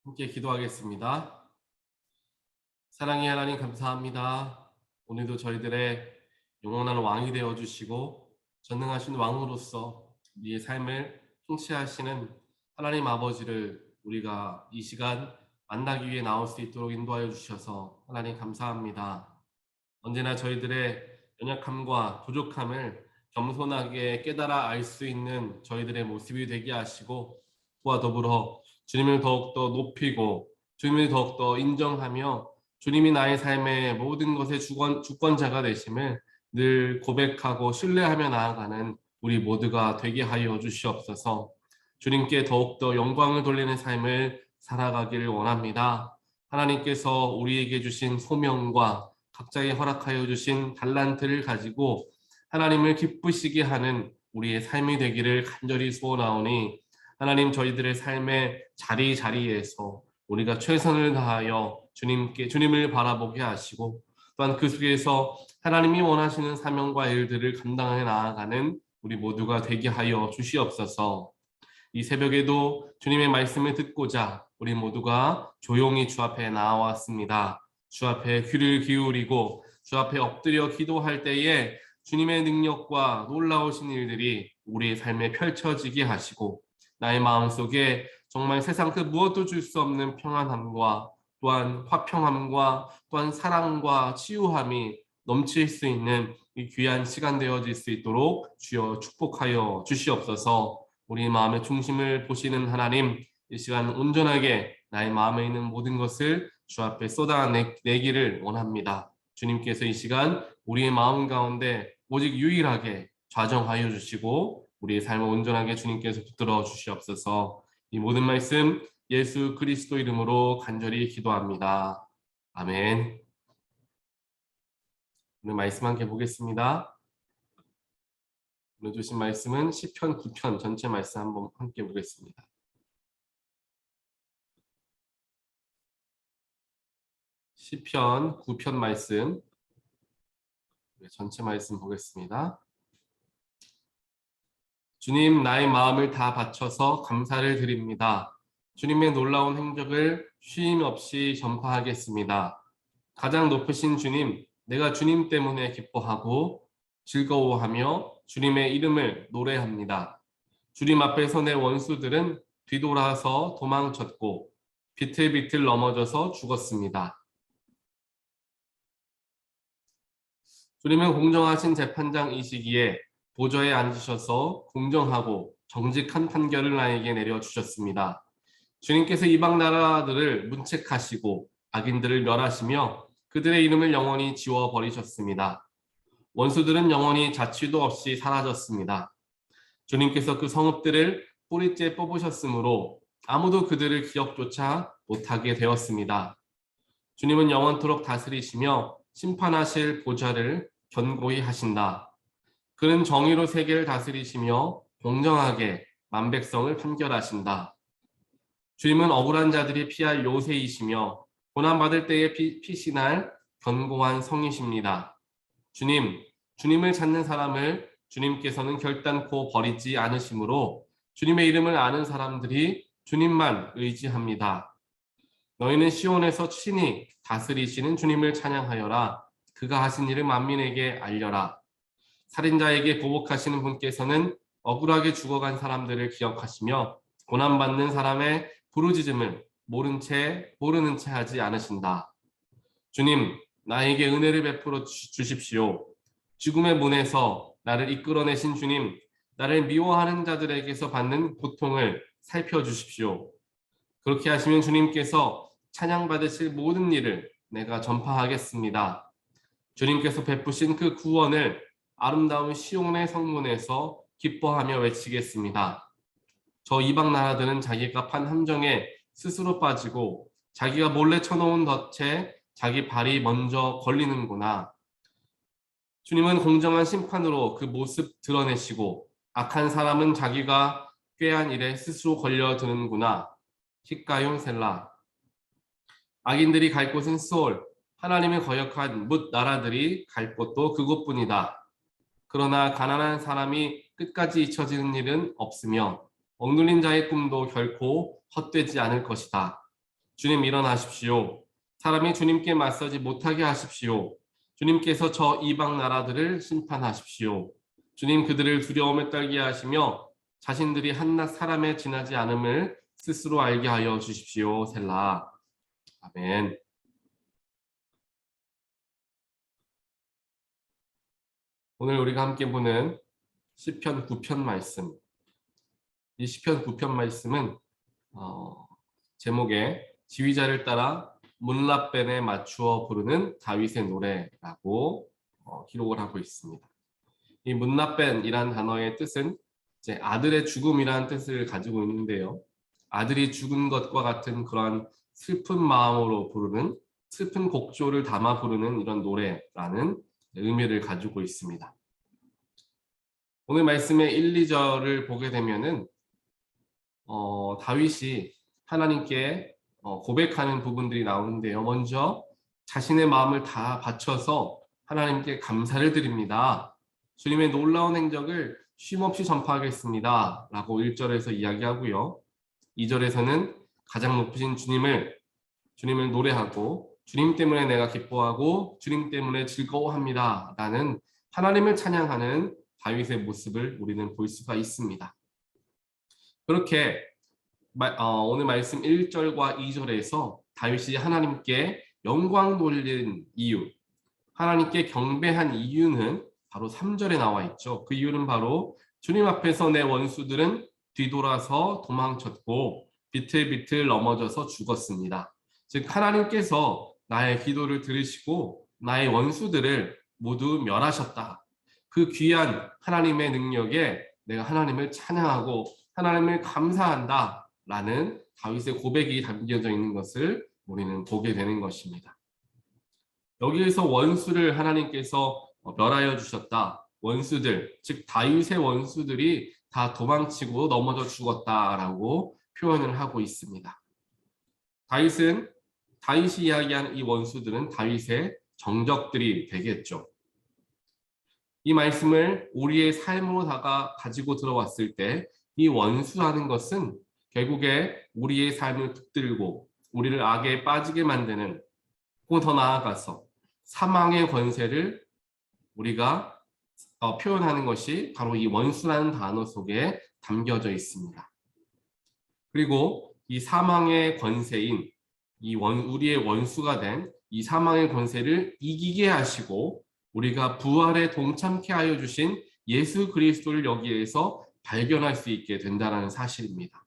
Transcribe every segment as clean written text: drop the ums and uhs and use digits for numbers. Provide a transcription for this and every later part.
함께 기도하겠습니다. 사랑의 하나님 감사합니다. 오늘도 저희들의 영원한 왕이 되어 주시고 전능하신 왕으로서 우리의 삶을 통치하시는 하나님 아버지를 우리가 이 시간 만나기 위해 나올 수 있도록 인도하여 주셔서 하나님 감사합니다. 언제나 저희들의 연약함과 부족함을 겸손하게 깨달아 알 수 있는 저희들의 모습이 되게 하시고, 그와 더불어 주님을 더욱더 높이고 주님을 더욱더 인정하며 주님이 나의 삶의 모든 것의 주권자가 되심을 늘 고백하고 신뢰하며 나아가는 우리 모두가 되게 하여 주시옵소서. 주님께 더욱더 영광을 돌리는 삶을 살아가기를 원합니다. 하나님께서 우리에게 주신 소명과 각자에 허락하여 주신 달란트를 가지고 하나님을 기쁘시게 하는 우리의 삶이 되기를 간절히 소원하오니, 하나님 저희들의 삶의 자리자리에서 우리가 최선을 다하여 주님을 바라보게 하시고, 또한 그 속에서 하나님이 원하시는 사명과 일들을 감당해 나아가는 우리 모두가 되게 하여 주시옵소서. 이 새벽에도 주님의 말씀을 듣고자 우리 모두가 조용히 주 앞에 나왔습니다. 주 앞에 귀를 기울이고 주 앞에 엎드려 기도할 때에 주님의 능력과 놀라우신 일들이 우리의 삶에 펼쳐지게 하시고, 나의 마음속에 정말 세상 그 무엇도 줄 수 없는 평안함과 또한 화평함과 또한 사랑과 치유함이 넘칠 수 있는 이 귀한 시간 되어질 수 있도록 주여 축복하여 주시옵소서. 우리 마음의 중심을 보시는 하나님, 이 시간 온전하게 나의 마음에 있는 모든 것을 주 앞에 쏟아내기를 원합니다. 주님께서 이 시간 우리의 마음 가운데 오직 유일하게 좌정하여 주시고 우리의 삶을 온전하게 주님께서 붙들어 주시옵소서. 이 모든 말씀 예수 그리스도 이름으로 간절히 기도합니다. 아멘. 오늘 말씀 함께 보겠습니다. 오늘 주신 말씀은 시편 9편 전체 말씀 한번 함께 보겠습니다. 시편 9편 말씀 전체 말씀 보겠습니다. 주님, 나의 마음을 다 바쳐서 감사를 드립니다. 주님의 놀라운 행적을 쉼 없이 전파하겠습니다. 가장 높으신 주님, 내가 주님 때문에 기뻐하고 즐거워하며 주님의 이름을 노래합니다. 주님 앞에서 내 원수들은 뒤돌아서 도망쳤고 비틀비틀 넘어져서 죽었습니다. 주님은 공정하신 재판장이시기에 보좌에 앉으셔서 공정하고 정직한 판결을 나에게 내려주셨습니다. 주님께서 이방 나라들을 문책하시고 악인들을 멸하시며 그들의 이름을 영원히 지워버리셨습니다. 원수들은 영원히 자취도 없이 사라졌습니다. 주님께서 그 성읍들을 뿌리째 뽑으셨으므로 아무도 그들을 기억조차 못하게 되었습니다. 주님은 영원토록 다스리시며 심판하실 보좌를 견고히 하신다. 그는 정의로 세계를 다스리시며 공정하게 만백성을 판결하신다. 주님은 억울한 자들이 피할 요새이시며 고난받을 때에 피신할 견고한 성이십니다. 주님을 찾는 사람을 주님께서는 결단코 버리지 않으시므로 주님의 이름을 아는 사람들이 주님만 의지합니다. 너희는 시온에서 친히 다스리시는 주님을 찬양하여라. 그가 하신 일을 만민에게 알려라. 살인자에게 보복하시는 분께서는 억울하게 죽어간 사람들을 기억하시며 고난받는 사람의 부르짖음을 모르는 채 하지 않으신다. 주님, 나에게 은혜를 베풀어 주십시오. 죽음의 문에서 나를 이끌어내신 주님, 나를 미워하는 자들에게서 받는 고통을 살펴주십시오. 그렇게 하시면 주님께서 찬양받으실 모든 일을 내가 전파하겠습니다. 주님께서 베푸신 그 구원을 아름다운 시온의 성문에서 기뻐하며 외치겠습니다. 저 이방 나라들은 자기가 판 함정에 스스로 빠지고 자기가 몰래 쳐놓은 덫에 자기 발이 먼저 걸리는구나. 주님은 공정한 심판으로 그 모습 드러내시고 악한 사람은 자기가 꾀한 일에 스스로 걸려드는구나. 히카용 셀라. 악인들이 갈 곳은 수올, 하나님의 거역한 뭇 나라들이 갈 곳도 그곳뿐이다. 그러나 가난한 사람이 끝까지 잊혀지는 일은 없으며 억눌린 자의 꿈도 결코 헛되지 않을 것이다. 주님 일어나십시오. 사람이 주님께 맞서지 못하게 하십시오. 주님께서 저 이방 나라들을 심판하십시오. 주님 그들을 두려움에 떨게 하시며 자신들이 한낱 사람에 지나지 않음을 스스로 알게 하여 주십시오. 셀라. 아멘. 오늘 우리가 함께 보는 시편 9편 말씀. 이 시편 9편 말씀은 제목에 지휘자를 따라 문라벤에 맞추어 부르는 다윗의 노래라고 기록을 하고 있습니다. 이 문라벤이라는 단어의 뜻은 이제 아들의 죽음이라는 뜻을 가지고 있는데요. 아들이 죽은 것과 같은 그러한 슬픈 마음으로 부르는 슬픈 곡조를 담아 부르는 이런 노래라는 의미를 가지고 있습니다. 오늘 말씀의 1, 2절을 보게 되면은 다윗이 하나님께 고백하는 부분들이 나오는데요. 먼저 자신의 마음을 다 바쳐서 하나님께 감사를 드립니다. 주님의 놀라운 행적을 쉼없이 전파하겠습니다. 라고 1절에서 이야기하고요. 2절에서는 가장 높으신 주님을 노래하고 주님 때문에 내가 기뻐하고 주님 때문에 즐거워합니다. 라는 하나님을 찬양하는 다윗의 모습을 우리는 볼 수가 있습니다. 그렇게 오늘 말씀 1절과 2절에서 다윗이 하나님께 영광 돌린 이유, 하나님께 경배한 이유는 바로 3절에 나와 있죠. 그 이유는 바로 주님 앞에서 내 원수들은 뒤돌아서 도망쳤고 비틀비틀 넘어져서 죽었습니다. 즉 하나님께서 나의 기도를 들으시고 나의 원수들을 모두 멸하셨다. 그 귀한 하나님의 능력에 내가 하나님을 찬양하고 하나님을 감사한다 라는 다윗의 고백이 담겨져 있는 것을 우리는 보게 되는 것입니다. 여기에서 원수를 하나님께서 멸하여 주셨다. 원수들, 즉 다윗의 원수들이 다 도망치고 넘어져 죽었다라고 표현을 하고 있습니다. 다윗이 이야기한 이 원수들은 다윗의 정적들이 되겠죠. 이 말씀을 우리의 삶으로 가지고 들어왔을 때 이 원수라는 것은 결국에 우리의 삶을 붙들고 우리를 악에 빠지게 만드는, 혹은 더 나아가서 사망의 권세를 우리가 표현하는 것이 바로 이 원수라는 단어 속에 담겨져 있습니다. 그리고 이 사망의 권세인 우리의 원수가 된 이 사망의 권세를 이기게 하시고 우리가 부활에 동참케 하여 주신 예수 그리스도를 여기에서 발견할 수 있게 된다는 사실입니다.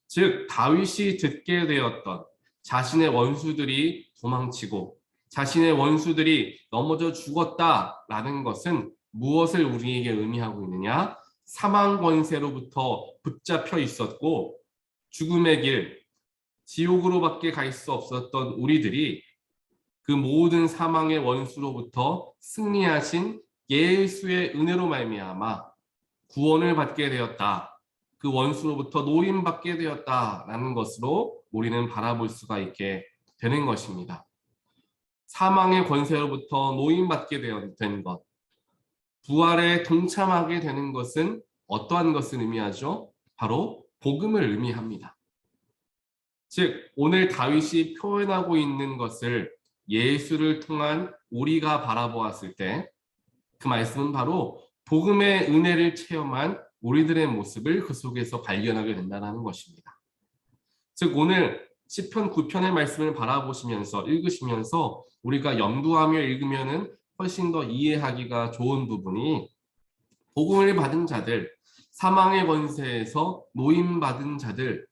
즉 다윗이 듣게 되었던 자신의 원수들이 도망치고 자신의 원수들이 넘어져 죽었다라는 것은 무엇을 우리에게 의미하고 있느냐? 사망 권세로부터 붙잡혀 있었고 죽음의 길, 지옥으로밖에 갈 수 없었던 우리들이 그 모든 사망의 원수로부터 승리하신 예수의 은혜로 말미암아 구원을 받게 되었다. 그 원수로부터 노임받게 되었다라는 것으로 우리는 바라볼 수가 있게 되는 것입니다. 사망의 권세로부터 노임받게 된 것, 부활에 동참하게 되는 것은 어떠한 것을 의미하죠? 바로 복음을 의미합니다. 즉 오늘 다윗이 표현하고 있는 것을 예수를 통한 우리가 바라보았을 때 그 말씀은 바로 복음의 은혜를 체험한 우리들의 모습을 그 속에서 발견하게 된다는 것입니다. 즉 오늘 시편 9편의 말씀을 바라보시면서 읽으시면서 우리가 염두하며 읽으면은 훨씬 더 이해하기가 좋은 부분이 복음을 받은 자들, 사망의 권세에서 노임받은 자들,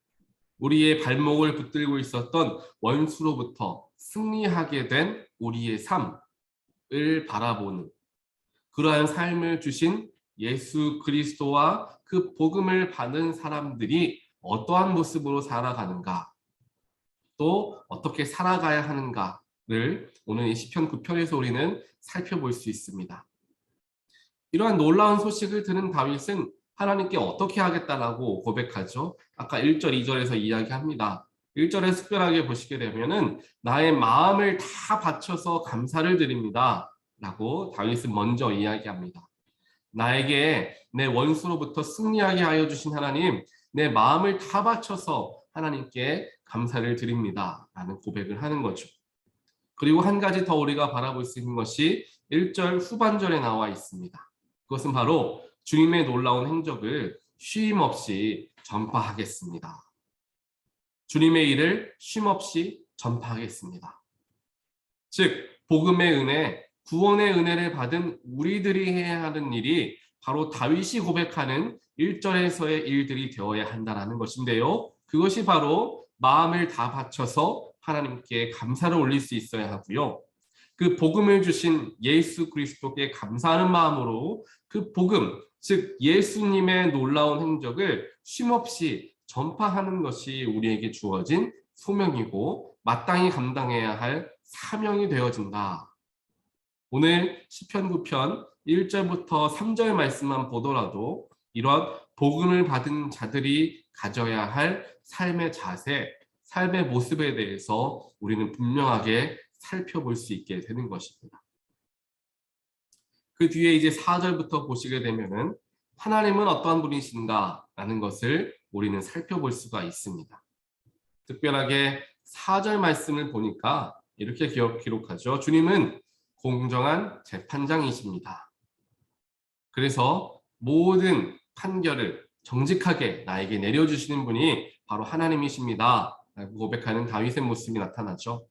우리의 발목을 붙들고 있었던 원수로부터 승리하게 된 우리의 삶을 바라보는 그러한 삶을 주신 예수 그리스도와 그 복음을 받은 사람들이 어떠한 모습으로 살아가는가, 또 어떻게 살아가야 하는가를 오늘 이 시편 9편에서 우리는 살펴볼 수 있습니다. 이러한 놀라운 소식을 들은 다윗은 하나님께 어떻게 하겠다라고 고백하죠. 아까 1절, 2절에서 이야기합니다. 1절에 특별하게 보시게 되면은 나의 마음을 다 바쳐서 감사를 드립니다. 라고 다윗은 먼저 이야기합니다. 나에게 내 원수로부터 승리하게 하여 주신 하나님, 내 마음을 다 바쳐서 하나님께 감사를 드립니다. 라는 고백을 하는 거죠. 그리고 한 가지 더 우리가 바라볼 수 있는 것이 1절 후반절에 나와 있습니다. 그것은 바로 주님의 놀라운 행적을 쉼없이 전파하겠습니다. 주님의 일을 쉼없이 전파하겠습니다. 즉 복음의 은혜, 구원의 은혜를 받은 우리들이 해야 하는 일이 바로 다윗이 고백하는 1절에서의 일들이 되어야 한다는 것인데요. 그것이 바로 마음을 다 바쳐서 하나님께 감사를 올릴 수 있어야 하고요. 그 복음을 주신 예수 그리스도께 감사하는 마음으로 그 복음, 즉 예수님의 놀라운 행적을 쉼없이 전파하는 것이 우리에게 주어진 소명이고 마땅히 감당해야 할 사명이 되어진다. 오늘 시편 9편 1절부터 3절 말씀만 보더라도 이런 복음을 받은 자들이 가져야 할 삶의 자세, 삶의 모습에 대해서 우리는 분명하게 살펴볼 수 있게 되는 것입니다. 그 뒤에 이제 4절부터 보시게 되면은 하나님은 어떠한 분이신가 라는 것을 우리는 살펴볼 수가 있습니다. 특별하게 4절 말씀을 보니까 이렇게 기록하죠. 주님은 공정한 재판장이십니다. 그래서 모든 판결을 정직하게 나에게 내려주시는 분이 바로 하나님이십니다. 라고 고백하는 다윗의 모습이 나타나죠.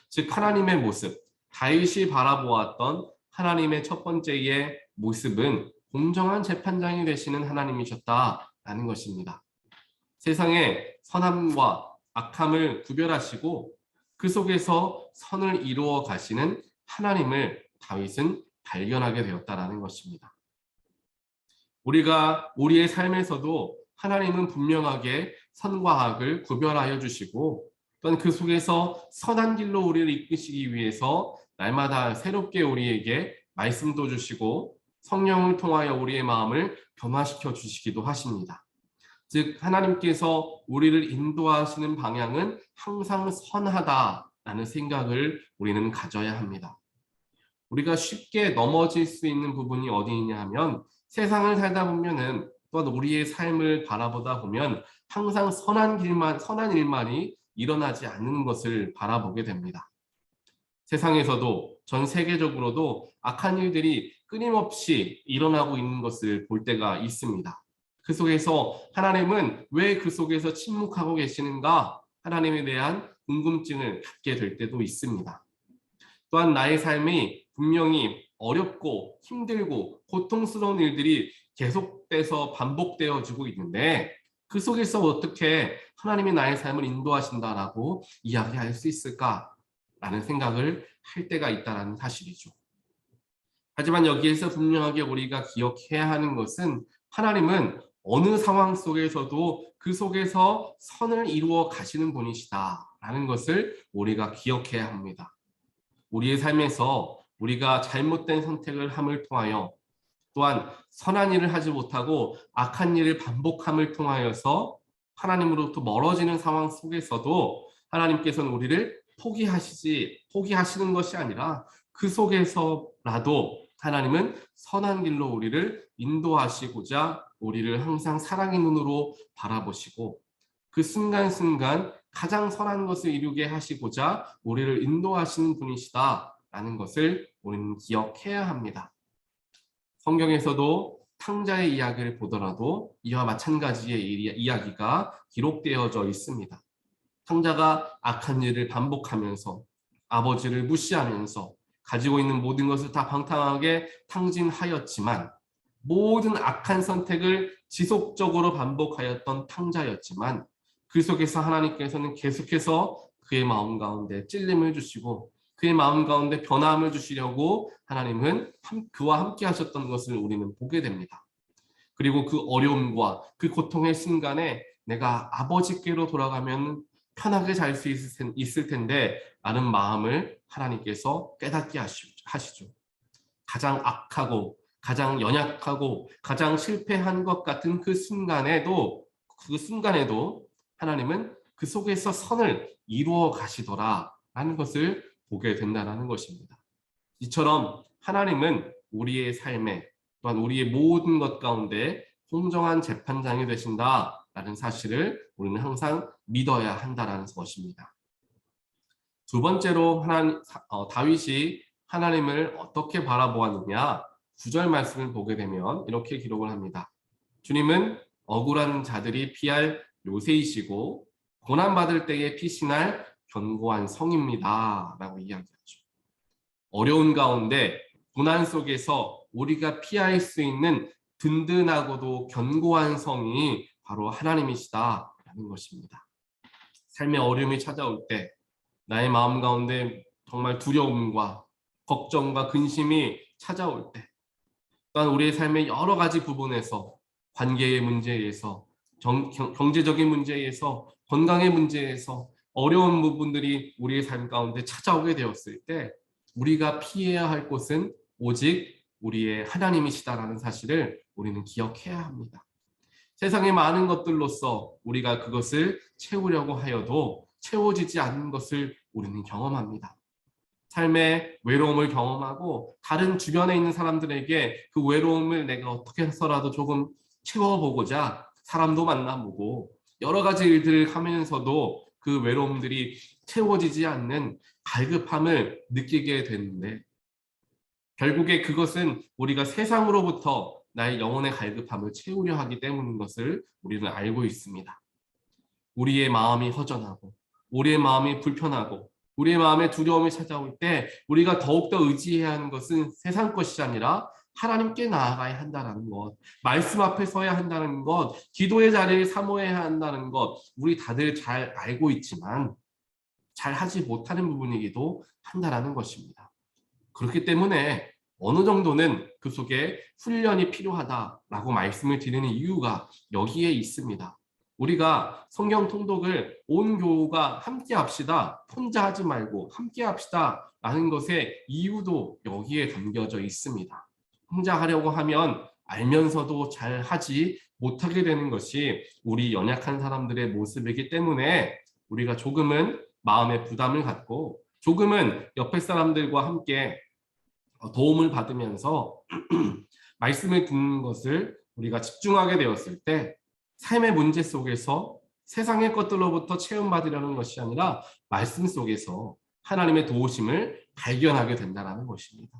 즉 하나님의 모습, 다윗이 바라보았던 하나님의 첫 번째의 모습은 공정한 재판장이 되시는 하나님이셨다라는 것입니다. 세상의 선함과 악함을 구별하시고 그 속에서 선을 이루어 가시는 하나님을 다윗은 발견하게 되었다라는 것입니다. 우리가 우리의 삶에서도 하나님은 분명하게 선과 악을 구별하여 주시고 또한 그 속에서 선한 길로 우리를 이끄시기 위해서 날마다 새롭게 우리에게 말씀도 주시고 성령을 통하여 우리의 마음을 변화시켜 주시기도 하십니다. 즉 하나님께서 우리를 인도하시는 방향은 항상 선하다라는 생각을 우리는 가져야 합니다. 우리가 쉽게 넘어질 수 있는 부분이 어디 있냐 하면 세상을 살다 보면은 또한 우리의 삶을 바라보다 보면 항상 선한 일만이 일어나지 않는 것을 바라보게 됩니다. 세상에서도 전 세계적으로도 악한 일들이 끊임없이 일어나고 있는 것을 볼 때가 있습니다. 그 속에서 하나님은 왜 그 속에서 침묵하고 계시는가? 하나님에 대한 궁금증을 갖게 될 때도 있습니다. 또한 나의 삶이 분명히 어렵고 힘들고 고통스러운 일들이 계속돼서 반복되어지고 있는데 그 속에서 어떻게 하나님이 나의 삶을 인도하신다라고 이야기할 수 있을까라는 생각을 할 때가 있다는 사실이죠. 하지만 여기에서 분명하게 우리가 기억해야 하는 것은 하나님은 어느 상황 속에서도 그 속에서 선을 이루어 가시는 분이시다라는 것을 우리가 기억해야 합니다. 우리의 삶에서 우리가 잘못된 선택을 함을 통하여 또한 선한 일을 하지 못하고 악한 일을 반복함을 통하여서 하나님으로부터 멀어지는 상황 속에서도 하나님께서는 우리를 포기하시는 것이 아니라 그 속에서라도 하나님은 선한 길로 우리를 인도하시고자 우리를 항상 사랑의 눈으로 바라보시고 그 순간순간 가장 선한 것을 이루게 하시고자 우리를 인도하시는 분이시다라는 것을 우리는 기억해야 합니다. 성경에서도 탕자의 이야기를 보더라도 이와 마찬가지의 이야기가 기록되어져 있습니다. 탕자가 악한 일을 반복하면서 아버지를 무시하면서 가지고 있는 모든 것을 다 방탕하게 탕진하였지만 모든 악한 선택을 지속적으로 반복하였던 탕자였지만 그 속에서 하나님께서는 계속해서 그의 마음 가운데 찔림을 주시고 그의 마음 가운데 변함을 주시려고 하나님은 그와 함께 하셨던 것을 우리는 보게 됩니다. 그리고 그 어려움과 그 고통의 순간에 내가 아버지께로 돌아가면 편하게 잘 수 있을 텐데 라는 마음을 하나님께서 깨닫게 하시죠. 가장 악하고 가장 연약하고 가장 실패한 것 같은 그 순간에도 하나님은 그 속에서 선을 이루어 가시더라라는 것을 보게 된다는 것입니다. 이처럼 하나님은 우리의 삶에 또한 우리의 모든 것 가운데 공정한 재판장이 되신다 라는 사실을 우리는 항상 믿어야 한다는 것입니다. 두 번째로 다윗이 하나님을 어떻게 바라보았느냐, 9절 말씀을 보게 되면 이렇게 기록을 합니다. 주님은 억울한 자들이 피할 요새이시고 고난받을 때에 피신할 견고한 성입니다 라고 이야기하죠. 어려운 가운데 고난 속에서 우리가 피할 수 있는 든든하고도 견고한 성이 바로 하나님이시다라는 것입니다. 삶의 어려움이 찾아올 때 나의 마음 가운데 정말 두려움과 걱정과 근심이 찾아올 때, 또한 우리의 삶의 여러 가지 부분에서 관계의 문제에서 경제적인 문제에서 건강의 문제에서 어려운 부분들이 우리의 삶 가운데 찾아오게 되었을 때 우리가 피해야 할 곳은 오직 우리의 하나님이시다라는 사실을 우리는 기억해야 합니다. 세상의 많은 것들로서 우리가 그것을 채우려고 하여도 채워지지 않는 것을 우리는 경험합니다. 삶의 외로움을 경험하고 다른 주변에 있는 사람들에게 그 외로움을 내가 어떻게 해서라도 조금 채워보고자 사람도 만나보고 여러 가지 일들을 하면서도 그 외로움들이 채워지지 않는 갈급함을 느끼게 되는데, 결국에 그것은 우리가 세상으로부터 나의 영혼의 갈급함을 채우려 하기 때문인 것을 우리는 알고 있습니다. 우리의 마음이 허전하고 우리의 마음이 불편하고 우리의 마음에 두려움이 찾아올 때 우리가 더욱더 의지해야 하는 것은 세상 것이 아니라 하나님께 나아가야 한다는 것, 말씀 앞에 서야 한다는 것, 기도의 자리를 사모해야 한다는 것, 우리 다들 잘 알고 있지만 잘 하지 못하는 부분이기도 한다는 것입니다. 그렇기 때문에 어느 정도는 그 속에 훈련이 필요하다라고 말씀을 드리는 이유가 여기에 있습니다. 우리가 성경 통독을 온 교우가 함께 합시다, 혼자 하지 말고 함께 합시다 라는 것의 이유도 여기에 담겨져 있습니다. 혼자 하려고 하면 알면서도 잘 하지 못하게 되는 것이 우리 연약한 사람들의 모습이기 때문에 우리가 조금은 마음의 부담을 갖고 조금은 옆에 사람들과 함께 도움을 받으면서 말씀을 듣는 것을 우리가 집중하게 되었을 때 삶의 문제 속에서 세상의 것들로부터 체험받으려는 것이 아니라 말씀 속에서 하나님의 도우심을 발견하게 된다는 것입니다.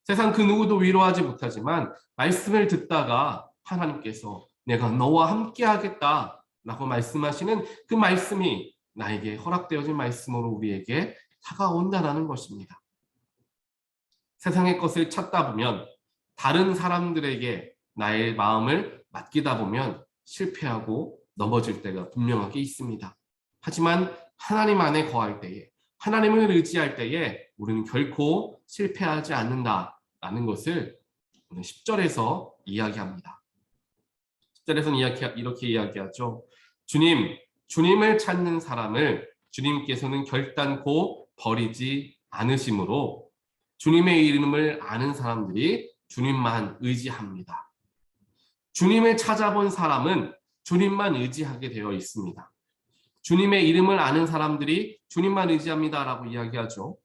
세상 그 누구도 위로하지 못하지만 말씀을 듣다가 하나님께서 내가 너와 함께 하겠다 라고 말씀하시는 그 말씀이 나에게 허락되어진 말씀으로 우리에게 다가온다는 것입니다. 세상의 것을 찾다 보면 다른 사람들에게 나의 마음을 맡기다 보면 실패하고 넘어질 때가 분명하게 있습니다. 하지만 하나님 안에 거할 때에, 하나님을 의지할 때에 우리는 결코 실패하지 않는다라는 것을 오늘 10절에서 이야기합니다. 10절에서는 이렇게 이야기하죠. 주님을 찾는 사람을 주님께서는 결단코 버리지 않으심으로 주님의 이름을 아는 사람들이 주님만 의지합니다. 주님을 찾아본 사람은 주님만 의지하게 되어 있습니다. 주님의 이름을 아는 사람들이 주님만 의지합니다라고 이야기하죠.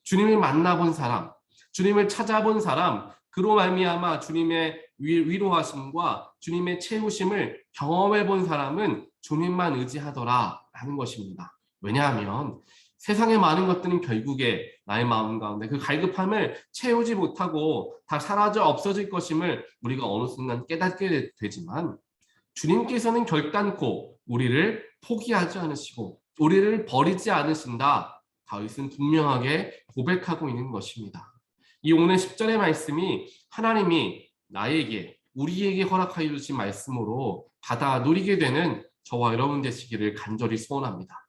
주님을 만나본 사람, 주님을 찾아본 사람, 그로 말미암아 주님의 위로하심과 주님의 채우심을 경험해 본 사람은 주님만 의지하더라라는 것입니다. 왜냐하면 세상의 많은 것들은 결국에 나의 마음 가운데 그 갈급함을 채우지 못하고 다 사라져 없어질 것임을 우리가 어느 순간 깨닫게 되지만 주님께서는 결단코 우리를 포기하지 않으시고 우리를 버리지 않으신다. 다윗은 분명하게 고백하고 있는 것입니다. 이 오늘 10절의 말씀이 하나님이 나에게 우리에게 허락하여 주신 말씀으로 받아 누리게 되는 저와 여러분 되시기를 간절히 소원합니다.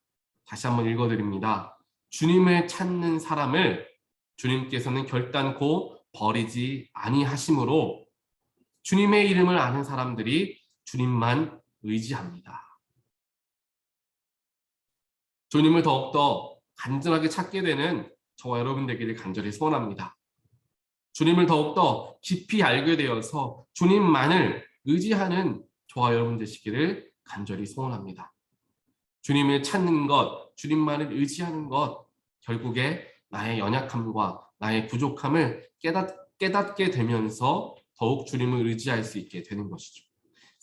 다시 한번 읽어드립니다. 주님을 찾는 사람을 주님께서는 결단코 버리지 아니하심으로 주님의 이름을 아는 사람들이 주님만 의지합니다. 주님을 더욱더 간절하게 찾게 되는 저와 여러분 되기를 간절히 소원합니다. 주님을 더욱더 깊이 알게 되어서 주님만을 의지하는 저와 여러분 되시기를 간절히 소원합니다. 주님을 찾는 것, 주님만을 의지하는 것, 결국에 나의 연약함과 나의 부족함을 깨닫게 되면서 더욱 주님을 의지할 수 있게 되는 것이죠.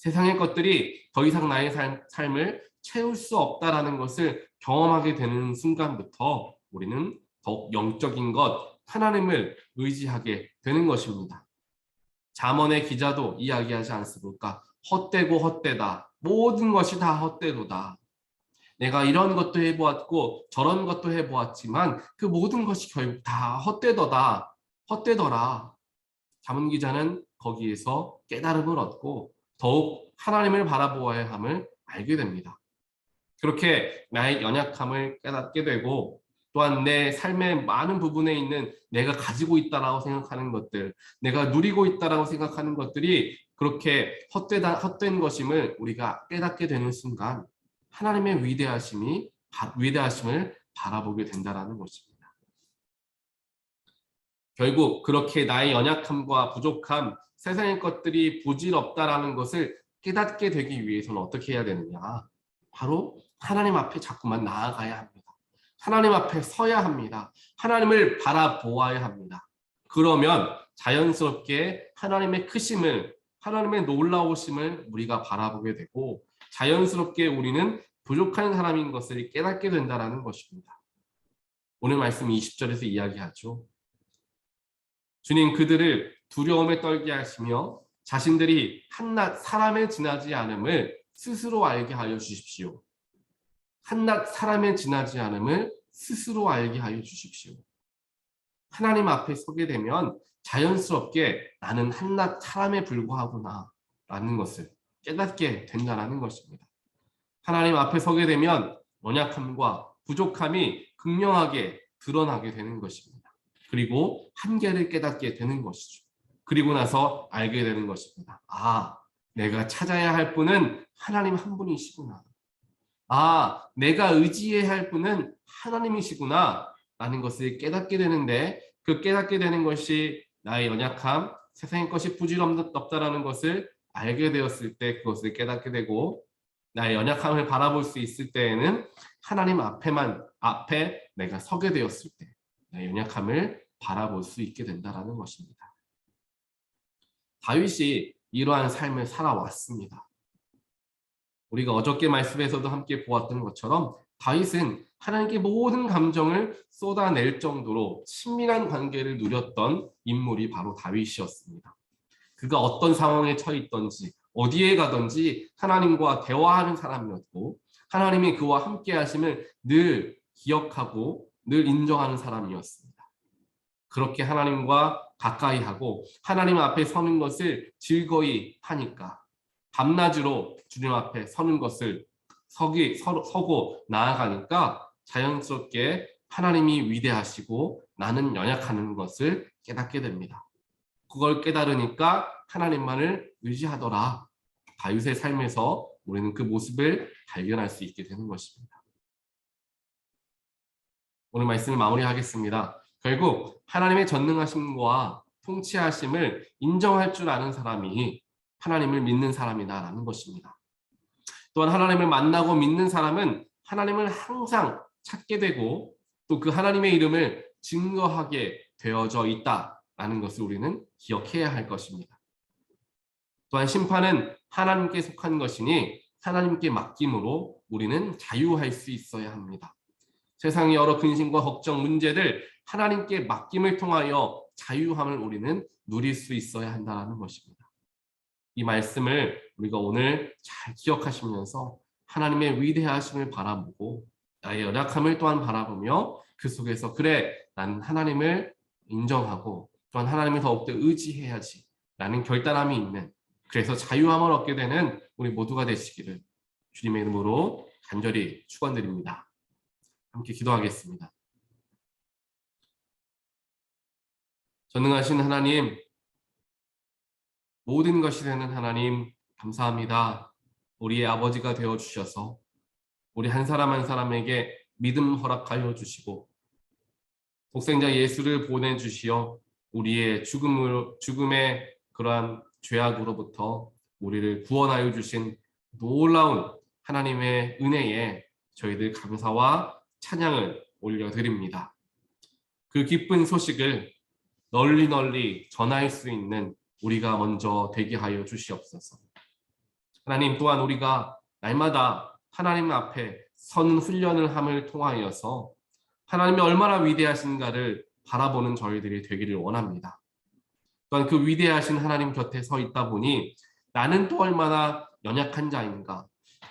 세상의 것들이 더 이상 나의 삶을 채울 수 없다라는 것을 경험하게 되는 순간부터 우리는 더욱 영적인 것, 하나님을 의지하게 되는 것입니다. 잠언의 기자도 이야기하지 않습니까? 헛되고 헛되다. 모든 것이 다 헛되도다. 내가 이런 것도 해보았고 저런 것도 해보았지만 그 모든 것이 결국 다 헛되더다. 헛되더라. 잠언 기자는 거기에서 깨달음을 얻고 더욱 하나님을 바라보아야 함을 알게 됩니다. 그렇게 나의 연약함을 깨닫게 되고 또한 내 삶의 많은 부분에 있는 내가 가지고 있다라고 생각하는 것들, 내가 누리고 있다라고 생각하는 것들이 그렇게 헛된 것임을 우리가 깨닫게 되는 순간 하나님의 위대하심을 바라보게 된다라는 것입니다. 결국 그렇게 나의 연약함과 부족함, 세상의 것들이 부질없다라는 것을 깨닫게 되기 위해서는 어떻게 해야 되느냐? 바로 하나님 앞에 자꾸만 나아가야 합니다. 하나님 앞에 서야 합니다. 하나님을 바라보아야 합니다. 그러면 자연스럽게 하나님의 크심을, 하나님의 놀라우심을 우리가 바라보게 되고 자연스럽게 우리는 부족한 사람인 것을 깨닫게 된다는 것입니다. 오늘 말씀 20절에서 이야기하죠. 주님 그들을 두려움에 떨게 하시며 자신들이 한낱 사람에 지나지 않음을 스스로 알게 하여 주십시오. 한낱 사람에 지나지 않음을 스스로 알게 하여 주십시오. 하나님 앞에 서게 되면 자연스럽게 나는 한낱 사람에 불과하구나 라는 것을 깨닫게 된다는 것입니다. 하나님 앞에 서게 되면 연약함과 부족함이 극명하게 드러나게 되는 것입니다. 그리고 한계를 깨닫게 되는 것이죠. 그리고 나서 알게 되는 것입니다. 아, 내가 찾아야 할 분은 하나님 한 분이시구나. 아, 내가 의지해야 할 분은 하나님이시구나 라는 것을 깨닫게 되는데 그 깨닫게 되는 것이 나의 연약함, 세상의 것이 부질없다라는 것을 알게 되었을 때 그것을 깨닫게 되고 나의 연약함을 바라볼 수 있을 때에는 하나님 앞에 내가 서게 되었을 때 나의 연약함을 바라볼 수 있게 된다는 것입니다. 다윗이 이러한 삶을 살아왔습니다. 우리가 어저께 말씀에서도 함께 보았던 것처럼 다윗은 하나님께 모든 감정을 쏟아낼 정도로 친밀한 관계를 누렸던 인물이 바로 다윗이었습니다. 그가 어떤 상황에 처해 있던지 어디에 가든지 하나님과 대화하는 사람이었고 하나님이 그와 함께 하심을 늘 기억하고 늘 인정하는 사람이었습니다. 그렇게 하나님과 가까이 하고 하나님 앞에 서는 것을 즐거이 하니까 밤낮으로 주님 앞에 서는 것을 서고 나아가니까 자연스럽게 하나님이 위대하시고 나는 연약하는 것을 깨닫게 됩니다. 그걸 깨달으니까 하나님만을 의지하더라. 다윗의 삶에서 우리는 그 모습을 발견할 수 있게 되는 것입니다. 오늘 말씀을 마무리하겠습니다. 결국 하나님의 전능하심과 통치하심을 인정할 줄 아는 사람이 하나님을 믿는 사람이다라는 것입니다. 또한 하나님을 만나고 믿는 사람은 하나님을 항상 찾게 되고 또 그 하나님의 이름을 증거하게 되어져 있다라는 것을 우리는 기억해야 할 것입니다. 또한 심판은 하나님께 속한 것이니 하나님께 맡김으로 우리는 자유할 수 있어야 합니다. 세상의 여러 근심과 걱정, 문제들 하나님께 맡김을 통하여 자유함을 우리는 누릴 수 있어야 한다는 것입니다. 이 말씀을 우리가 오늘 잘 기억하시면서 하나님의 위대하심을 바라보고 나의 연약함을 또한 바라보며 그 속에서 그래 나는 하나님을 인정하고 또한 하나님을 더욱더 의지해야지 라는 결단함이 있는 그래서 자유함을 얻게 되는 우리 모두가 되시기를 주님의 이름으로 간절히 축원드립니다. 함께 기도하겠습니다. 전능하신 하나님, 모든 것이 되는 하나님 감사합니다. 우리의 아버지가 되어주셔서 우리 한 사람 한 사람에게 믿음 허락하여 주시고 독생자 예수를 보내주시어 우리의 죽음의 그러한 죄악으로부터 우리를 구원하여 주신 놀라운 하나님의 은혜에 저희들 감사와 찬양을 올려드립니다. 그 기쁜 소식을 널리 전할 수 있는 우리가 먼저 되게 하여 주시옵소서. 하나님 또한 우리가 날마다 하나님 앞에 선 훈련을 함을 통하여서 하나님이 얼마나 위대하신가를 바라보는 저희들이 되기를 원합니다. 또한 그 위대하신 하나님 곁에 서 있다 보니 나는 또 얼마나 연약한 자인가,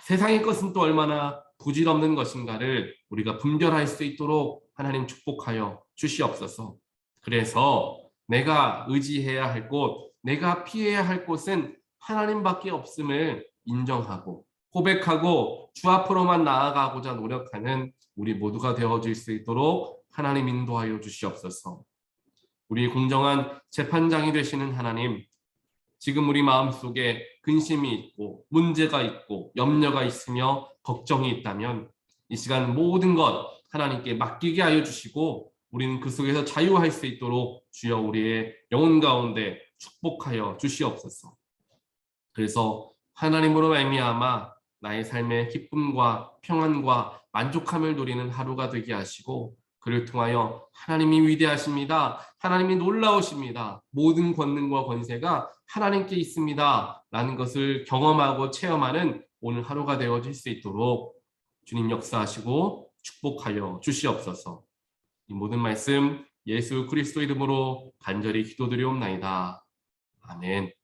세상의 것은 또 얼마나 부질없는 것인가를 우리가 분별할 수 있도록 하나님 축복하여 주시옵소서. 그래서 내가 의지해야 할 곳, 내가 피해야 할 곳은 하나님밖에 없음을 인정하고 고백하고 주 앞으로만 나아가고자 노력하는 우리 모두가 되어질 수 있도록 하나님 인도하여 주시옵소서. 우리 공정한 재판장이 되시는 하나님, 지금 우리 마음속에 근심이 있고 문제가 있고 염려가 있으며 걱정이 있다면 이 시간 모든 것 하나님께 맡기게 하여 주시고 우리는 그 속에서 자유할 수 있도록 주여 우리의 영혼 가운데 축복하여 주시옵소서. 그래서 하나님으로 말미암아 나의 삶의 기쁨과 평안과 만족함을 누리는 하루가 되게 하시고 그를 통하여 하나님이 위대하십니다. 하나님이 놀라우십니다. 모든 권능과 권세가 하나님께 있습니다. 라는 것을 경험하고 체험하는 오늘 하루가 되어질 수 있도록 주님 역사하시고 축복하여 주시옵소서. 이 모든 말씀 예수 그리스도 이름으로 간절히 기도드리옵나이다. 아멘.